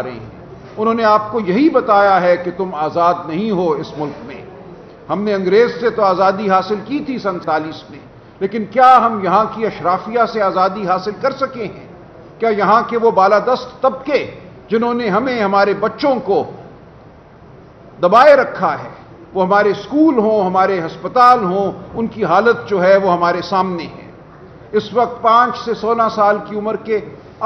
رہے ہیں۔ انہوں نے آپ کو یہی بتایا ہے کہ تم آزاد نہیں ہو اس ملک میں۔ ہم نے انگریز سے تو آزادی حاصل کی تھی 47 میں، لیکن کیا ہم یہاں کی اشرافیہ سے آزادی حاصل کر سکے ہیں؟ کیا یہاں کے وہ بالادست طبقے جنہوں نے ہمیں، ہمارے بچوں کو دبائے رکھا ہے، وہ ہمارے اسکول ہوں، ہمارے ہسپتال ہوں، ان کی حالت جو ہے وہ ہمارے سامنے ہے۔ اس وقت 5 سے 16 سال کی عمر کے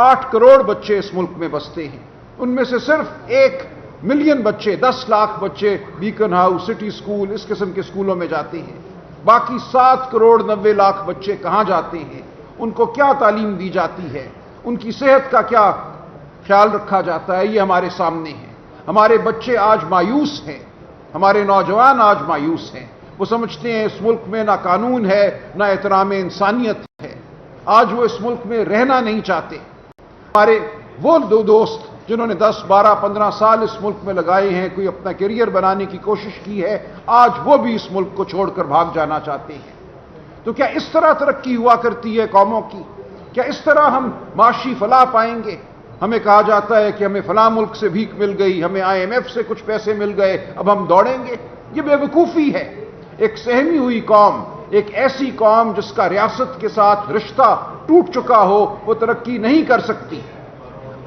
8 کروڑ بچے اس ملک میں بستے ہیں۔ ان میں سے صرف 1 ملین بچے، 10 لاکھ بچے بیکن ہاؤس، سٹی سکول، اس قسم کے سکولوں میں جاتے ہیں۔ باقی 7 کروڑ 90 لاکھ بچے کہاں جاتے ہیں؟ ان کو کیا تعلیم دی جاتی ہے؟ ان کی صحت کا کیا خیال رکھا جاتا ہے؟ یہ ہمارے سامنے ہے۔ ہمارے بچے آج مایوس ہیں، ہمارے نوجوان آج مایوس ہیں۔ وہ سمجھتے ہیں اس ملک میں نہ قانون ہے، نہ احترام انسانیت ہے۔ آج وہ اس ملک میں رہنا نہیں چاہتے۔ ہمارے وہ دو دوست جنہوں نے 10، 12، 15 سال اس ملک میں لگائے ہیں، کوئی اپنا کیریئر بنانے کی کوشش کی ہے، آج وہ بھی اس ملک کو چھوڑ کر بھاگ جانا چاہتے ہیں۔ تو کیا اس طرح ترقی ہوا کرتی ہے قوموں کی؟ کیا اس طرح ہم معاشی فلاح پائیں گے؟ ہمیں کہا جاتا ہے کہ ہمیں فلاں ملک سے بھیک مل گئی، ہمیں IMF سے کچھ پیسے مل گئے، اب ہم دوڑیں گے۔ یہ بے وقوفی ہے۔ ایک سہمی ہوئی قوم، ایک ایسی قوم جس کا ریاست کے ساتھ رشتہ ٹوٹ چکا ہو، وہ ترقی نہیں کر سکتی۔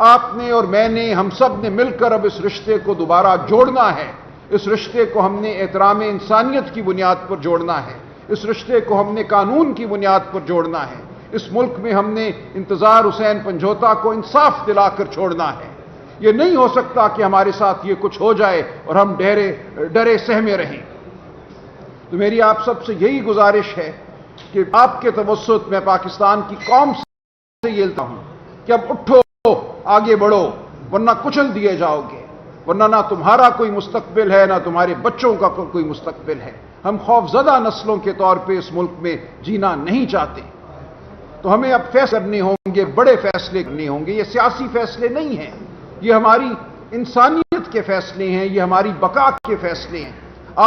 آپ نے اور میں نے، ہم سب نے مل کر اب اس رشتے کو دوبارہ جوڑنا ہے۔ اس رشتے کو ہم نے احترام انسانیت کی بنیاد پر جوڑنا ہے۔ اس رشتے کو ہم نے قانون کی بنیاد پر جوڑنا ہے۔ اس ملک میں ہم نے انتظار حسین پنجوتا کو انصاف دلا کر چھوڑنا ہے۔ یہ نہیں ہو سکتا کہ ہمارے ساتھ یہ کچھ ہو جائے اور ہم ڈرے سہمے رہیں۔ تو میری آپ سب سے یہی گزارش ہے کہ آپ کے توسط میں پاکستان کی قوم سے یہ کہتا ہوں کہ اب اٹھو، آگے بڑھو، ورنہ کچل دیے جاؤ گے، ورنہ نہ تمہارا کوئی مستقبل ہے، نہ تمہارے بچوں کا کوئی مستقبل ہے۔ ہم خوفزدہ نسلوں کے طور پہ اس ملک میں جینا نہیں چاہتے۔ تو ہمیں اب فیصلے کرنے ہوں گے، بڑے فیصلے کرنے ہوں گے۔ یہ سیاسی فیصلے نہیں ہیں، یہ ہماری انسانیت کے فیصلے ہیں، یہ ہماری بقا کے فیصلے ہیں۔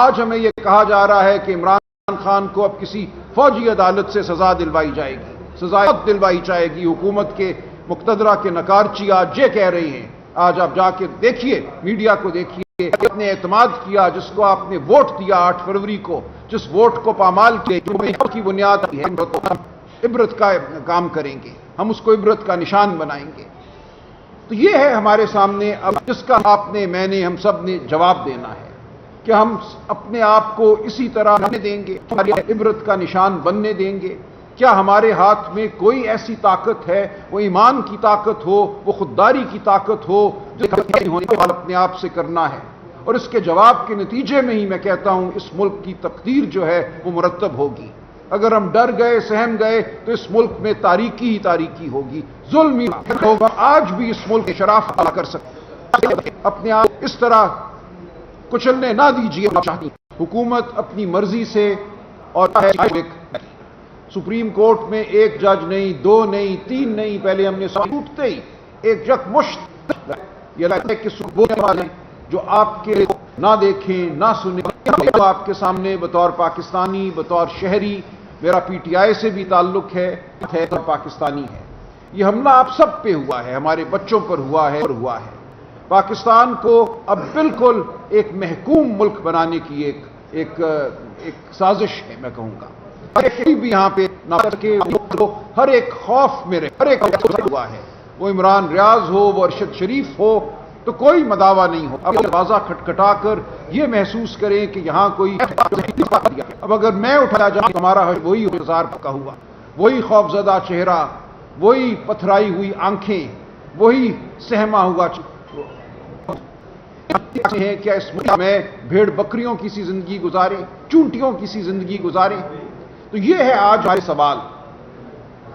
آج ہمیں یہ کہا جا رہا ہے کہ عمران خان کو اب کسی فوجی عدالت سے سزا دلوائی جائے گی، سزا دلوائی جائے گی۔ حکومت کے مقتدرہ کے نکارچی آج یہ کہہ رہی ہیں۔ آج آپ جا کے دیکھیے، میڈیا کو دیکھیے، اپنے اعتماد کیا جس کو آپ نے ووٹ دیا 8 فروری کو، جس ووٹ کو پامال کی بنیاد ہے، عبرت کا کام کریں گے، ہم اس کو عبرت کا نشان بنائیں گے۔ تو یہ ہے ہمارے سامنے اب جس کا آپ نے، میں نے، ہم سب نے جواب دینا ہے کہ ہم اپنے آپ کو اسی طرح رہنے دیں گے، ہماری عبرت کا نشان بننے دیں گے؟ کیا ہمارے ہاتھ میں کوئی ایسی طاقت ہے، وہ ایمان کی طاقت ہو، وہ خودداری کی طاقت ہو، جو اپنے آپ سے کرنا ہے؟ اور اس کے جواب کے نتیجے میں ہی میں کہتا ہوں اس ملک کی تقدیر جو ہے وہ مرتب ہوگی۔ اگر ہم ڈر گئے، سہم گئے تو اس ملک میں تاریکی ہی تاریکی ہوگی، ظلم ہی ہوگا۔ آج بھی اس ملک شرافت کر سکتے، اپنے آپ اس طرح کچلنے نہ دیجیے۔ حکومت اپنی مرضی سے، اور سپریم کورٹ میں 1 جج نہیں، 2 نہیں، 3 نہیں، پہلے ہم نے ٹوٹتے ہی ایک یکمشت یہ لگتا ہے کہ بولنے والے جو آپ کے نہ دیکھیں نہ سنیں، آپ کے سامنے بطور پاکستانی، بطور شہری، میرا PTI سے بھی تعلق ہے اور پاکستانی ہے، یہ حملہ آپ سب پہ ہوا ہے، ہمارے بچوں پر ہوا ہے اور ہوا ہے۔ پاکستان کو اب بالکل ایک محکوم ملک بنانے کی ایک سازش ہے، میں کہوں گا۔ بھی یہاں پہ نہ کہ ہر ایک خوف میں رہے، ہر ایک ہوا ہے، وہ عمران ریاض ہو، وہ ارشد شریف ہو، تو کوئی مداوع نہیں ہو۔ اب دروازہ کھٹکھٹا کر یہ محسوس کریں کہ یہاں کوئی، اب اگر میں اٹھایا جاؤں ہمارا وہی ہزار پکا ہوا، وہی خوفزدہ چہرہ، وہی پتھرائی ہوئی آنکھیں، وہی سہما ہوا ہیں۔ کیا اس ملک میں بھیڑ بکریوں کی سی زندگی گزارے، چونٹیوں کی سی زندگی گزارے؟ تو یہ ہے آج ہمارے سوال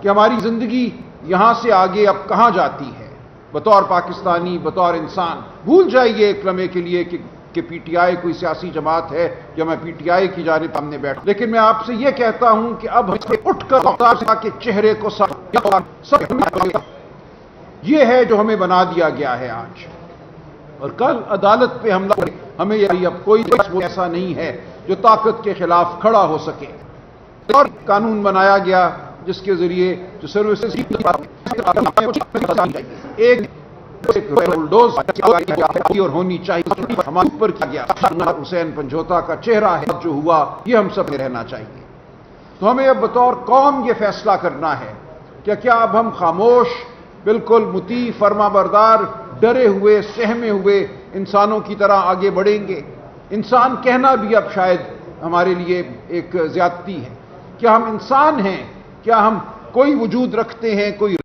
کہ ہماری زندگی یہاں سے آگے اب کہاں جاتی ہے بطور پاکستانی، بطور انسان؟ بھول جائیے ایک لمحے کے لیے کہ PTI کوئی سیاسی جماعت ہے یا میں PTI کی جانب سامنے بیٹھا، لیکن میں آپ سے یہ کہتا ہوں کہ اب اٹھ کر کے چہرے کو یہ ہے جو ہمیں بنا دیا گیا ہے آج، اور کل عدالت پہ حملہ، ہمیں یہ اب کوئی ایسا نہیں ہے جو طاقت کے خلاف کھڑا ہو سکے۔ اور قانون بنایا گیا جس کے ذریعے جو سروسز ایک اور ہونی چاہیے ہمارے اوپر کیا گیا حسین پنجوتا کا چہرہ ہے جو ہوا یہ ہم سب میں رہنا چاہیے. تو ہمیں اب بطور قوم یہ فیصلہ کرنا ہے کہ کیا اب ہم خاموش بالکل مطیع فرما بردار ڈرے ہوئے سہمے ہوئے انسانوں کی طرح آگے بڑھیں گے. انسان کہنا بھی اب شاید ہمارے لیے ایک زیادتی ہے. کیا ہم انسان ہیں؟ کیا ہم کوئی وجود رکھتے ہیں؟ کوئی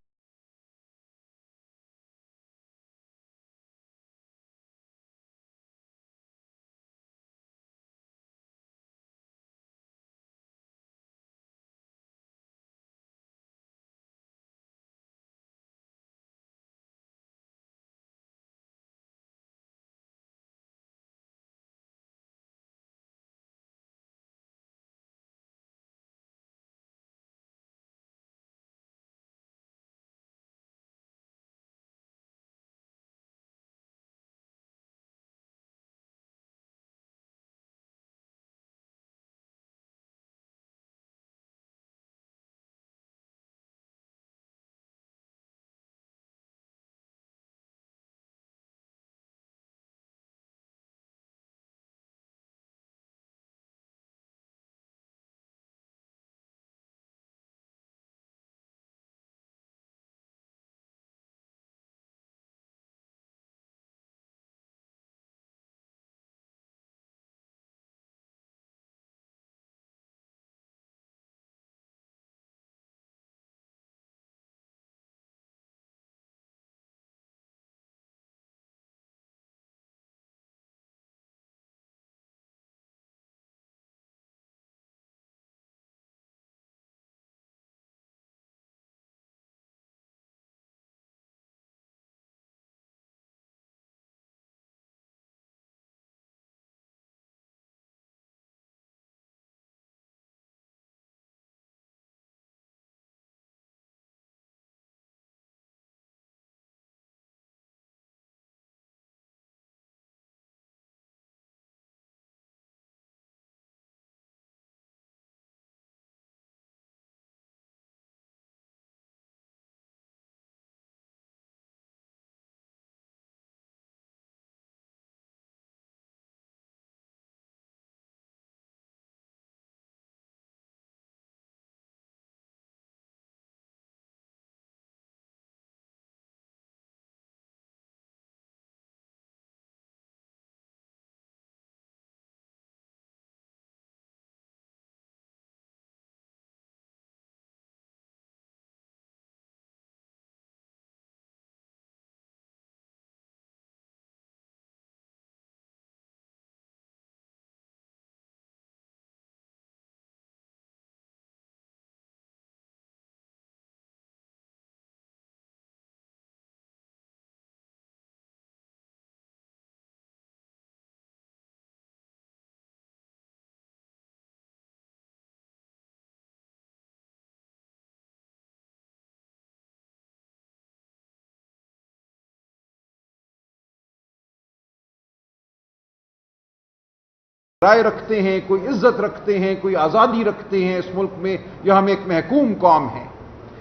رائے رکھتے ہیں، کوئی عزت رکھتے ہیں، کوئی آزادی رکھتے ہیں اس ملک میں، یا ہم ایک محکوم قوم ہیں؟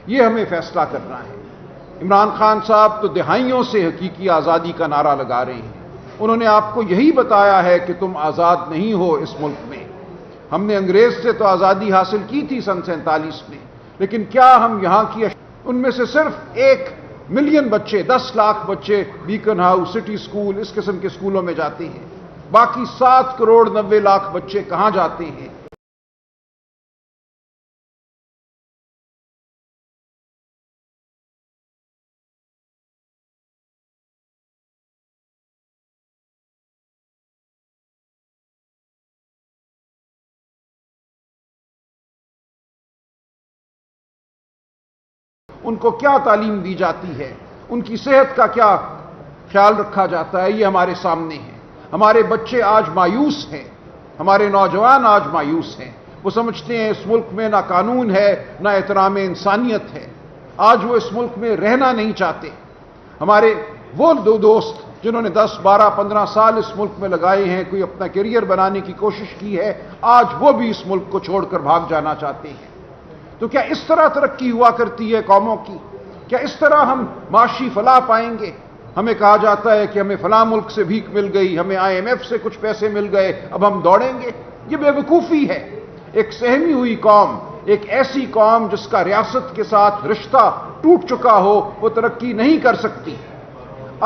یہ ہمیں فیصلہ کرنا ہے. عمران خان صاحب تو دہائیوں سے حقیقی آزادی کا نعرہ لگا رہے ہیں. انہوں نے آپ کو یہی بتایا ہے کہ تم آزاد نہیں ہو اس ملک میں. ہم نے انگریز سے تو آزادی حاصل کی تھی سن 47 میں، لیکن کیا ہم یہاں کی ان میں سے صرف 1 ملین بچے، 10 لاکھ بچے بیکن ہاؤس، سٹی سکول، اس قسم کے سکولوں میں جاتے ہیں؟ باقی 7 کروڑ 90 لاکھ بچے کہاں جاتے ہیں؟ ان کو کیا تعلیم دی جاتی ہے؟ ان کی صحت کا کیا خیال رکھا جاتا ہے؟ یہ ہمارے سامنے ہے. ہمارے بچے آج مایوس ہیں، ہمارے نوجوان آج مایوس ہیں. وہ سمجھتے ہیں اس ملک میں نہ قانون ہے نہ احترام انسانیت ہے. آج وہ اس ملک میں رہنا نہیں چاہتے. ہمارے وہ 2 دوست جنہوں نے 10 12 15 سال اس ملک میں لگائے ہیں، کوئی اپنا کیریئر بنانے کی کوشش کی ہے، آج وہ بھی اس ملک کو چھوڑ کر بھاگ جانا چاہتے ہیں. تو کیا اس طرح ترقی ہوا کرتی ہے قوموں کی؟ کیا اس طرح ہم معاشی فلاح پائیں گے؟ ہمیں کہا جاتا ہے کہ ہمیں فلاں ملک سے بھیک مل گئی، ہمیں IMF سے کچھ پیسے مل گئے، اب ہم دوڑیں گے۔ یہ بے وقوفی ہے۔ ایک سہمی ہوئی قوم، ایک ایسی قوم جس کا ریاست کے ساتھ رشتہ ٹوٹ چکا ہو، وہ ترقی نہیں کر سکتی۔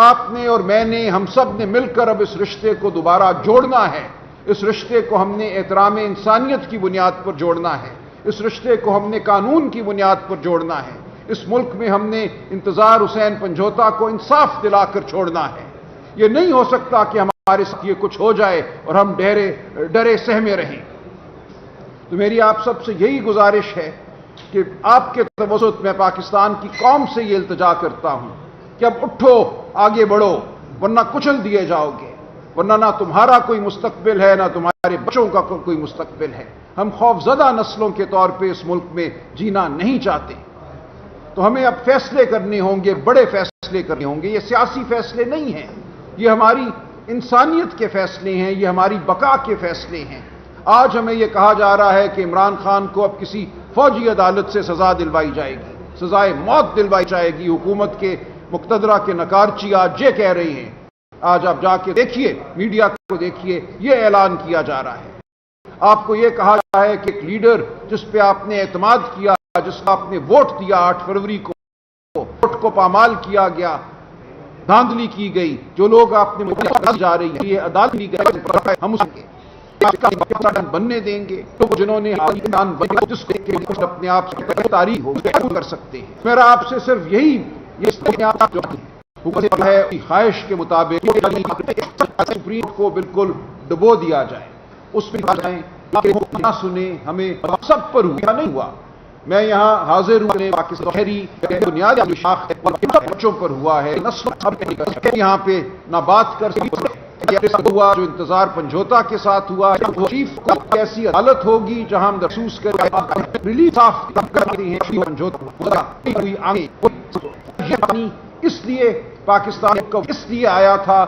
آپ نے اور میں نے، ہم سب نے مل کر اب اس رشتے کو دوبارہ جوڑنا ہے۔ اس رشتے کو ہم نے احترام انسانیت کی بنیاد پر جوڑنا ہے۔ اس رشتے کو ہم نے قانون کی بنیاد پر جوڑنا ہے۔ اس ملک میں ہم نے انتظار حسین پنجوتا کو انصاف دلا کر چھوڑنا ہے۔ یہ نہیں ہو سکتا کہ ہمارے ساتھ یہ کچھ ہو جائے اور ہم ڈرے سہمے رہیں۔ تو میری آپ سب سے یہی گزارش ہے کہ آپ کے توسط میں پاکستان کی قوم سے یہ التجا کرتا ہوں کہ اب اٹھو، آگے بڑھو، ورنہ کچل دیے جاؤ گے، ورنہ نہ تمہارا کوئی مستقبل ہے، نہ تمہارے بچوں کا کوئی مستقبل ہے۔ ہم خوفزدہ نسلوں کے طور پہ اس ملک میں جینا نہیں چاہتے۔ تو ہمیں اب فیصلے کرنے ہوں گے، بڑے فیصلے کرنے ہوں گے۔ یہ سیاسی فیصلے نہیں ہیں، یہ ہماری انسانیت کے فیصلے ہیں، یہ ہماری بقا کے فیصلے ہیں۔ آج ہمیں یہ کہا جا رہا ہے کہ عمران خان کو اب کسی فوجی عدالت سے سزا دلوائی جائے گی، سزائے موت دلوائی جائے گی۔ حکومت کے مقتدرہ کے نکارچی آج یہ کہہ رہی ہیں۔ آج آپ جا کے دیکھیے، میڈیا کو دیکھیے، یہ اعلان کیا جا رہا ہے۔ آپ کو یہ کہا جا رہا ہے کہ ایک لیڈر جس پہ آپ نے اعتماد کیا، جس کو آپ نے ووٹ دیا 8 فروری کو، ووٹ کو پامال کیا گیا، دھاندلی کی گئی، جو لوگ آپ نے جا رہی ہے، یہ عدالت لی گئی، ہم اس کے بننے دیں گے۔ تو جنہوں نے جس کو اپنے آپ سے تاریخ ہو کر سکتے ہیں۔ میرا آپ سے صرف یہی ہے، خواہش کے مطابق سپریم کو بالکل ڈبو دیا جائے، اس پہ جائیں، نہ سنیں، ہمیں سب پر ہوا نہیں ہوا۔ میں یہاں حاضر ہوں، پاکستان شہری بنیادی شاخ بچوں پر ہوا ہے، نسل یہاں پہ نہ بات کر ہوا جو انتظار پنجوتا کے ساتھ ہوا ہے۔ چیف کو ایسی عدالت ہوگی جہاں ہم محسوس کریں ریلیف صاف کرتے ہیں پنجوتا اس لیے پاکستان کو اس لیے آیا تھا،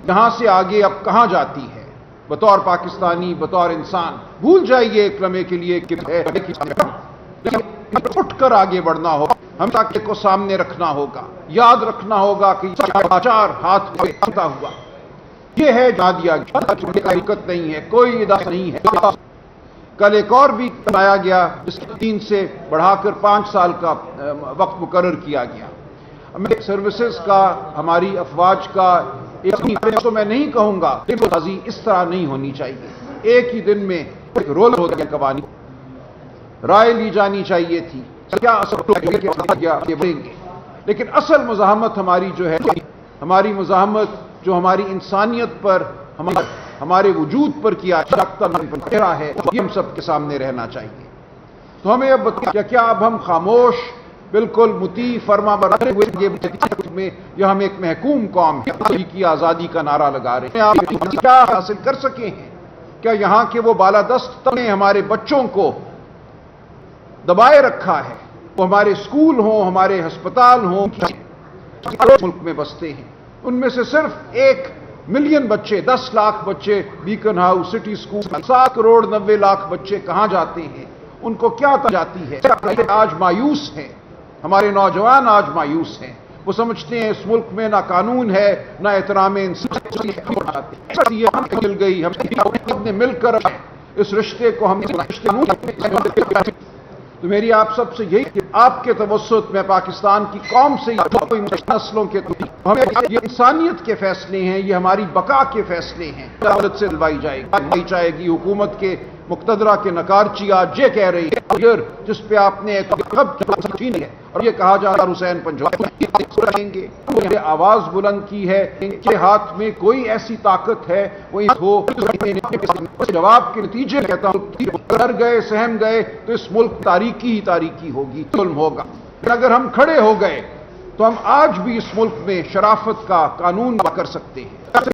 یہاں سے آگے اب کہاں جاتی ہے بطور پاکستانی، بطور انسان۔ بھول جائیے ایک لمحے کے لیے کہ اٹھ کر آگے بڑھنا ہوگا، ہم تاکہ کو سامنے رکھنا ہوگا، یاد رکھنا ہوگا کہ چار ہاتھ میں کھڑا ہوا یہ ہے جہادیہ کی حقیقت نہیں ہے، کوئی ادارہ نہیں ہے۔ کل ایک اور بھی بنایا گیا جس کے 3 سے بڑھا کر 5 سال کا وقت مقرر کیا گیا۔ سروسز کا، ہماری افواج کا تو میں نہیں کہوں گا، اس طرح نہیں ہونی چاہیے۔ ایک ہی دن میں رول ہو گیا، قوانین رائے لی جانی چاہیے تھی، کیا لیکن اصل مزاحمت ہماری جو ہے، ہماری مزاحمت جو ہماری انسانیت پر، ہمارے وجود پر کیا جاتا ہے، یہ ہم سب کے سامنے رہنا چاہیے۔ تو ہمیں اب کیا اب ہم خاموش بالکل مطیع فرما بردار میں، یا ہم ایک محکوم قوم کی آزادی کا نعرہ لگا رہے ہیں؟ آپ کیا حاصل کر سکے ہیں؟ کیا یہاں کے وہ بالادست نے ہمارے بچوں کو دبائے رکھا ہے؟ وہ ہمارے اسکول ہوں، ہمارے ہسپتال ہوں، ملک میں بستے ہیں، ان میں سے صرف 1 ملین بچے، 10 لاکھ بچے Beaconhouse, City School, 7 crore 90 lakh بچے کہاں جاتے ہیں؟ ان کو کیا جاتی ہے؟ آج مایوس ہیں، ہمارے نوجوان آج مایوس ہیں۔ وہ سمجھتے ہیں اس ملک میں نہ قانون ہے، نہ احترام مل گئی، ہم نے مل کر اس رشتے کو ہم تو میری آپ سب سے یہی کہ آپ کے توسط میں پاکستان کی قوم سے نسلوں کے ہمیں یہ انسانیت کے فیصلے ہیں، یہ ہماری بقا کے فیصلے ہیں، عدالت سے دلوائی جائے گی۔ حکومت کے مقتدرہ کے نکارچی آج یہ کہہ رہی ہے جس پہ آپ نے ہے اور یہ کہا جا رہا حسین پنجوتا گے، یہ آواز بلند کی ہے کہ ہاتھ میں کوئی ایسی طاقت ہے وہ ہو جواب کے نتیجے کہتا ہوں ڈر گئے، سہم گئے تو اس ملک تاریکی ہی تاریکی ہوگی، ظلم ہوگا۔ اگر ہم کھڑے ہو گئے تو ہم آج بھی اس ملک میں شرافت کا قانون کر سکتے ہیں۔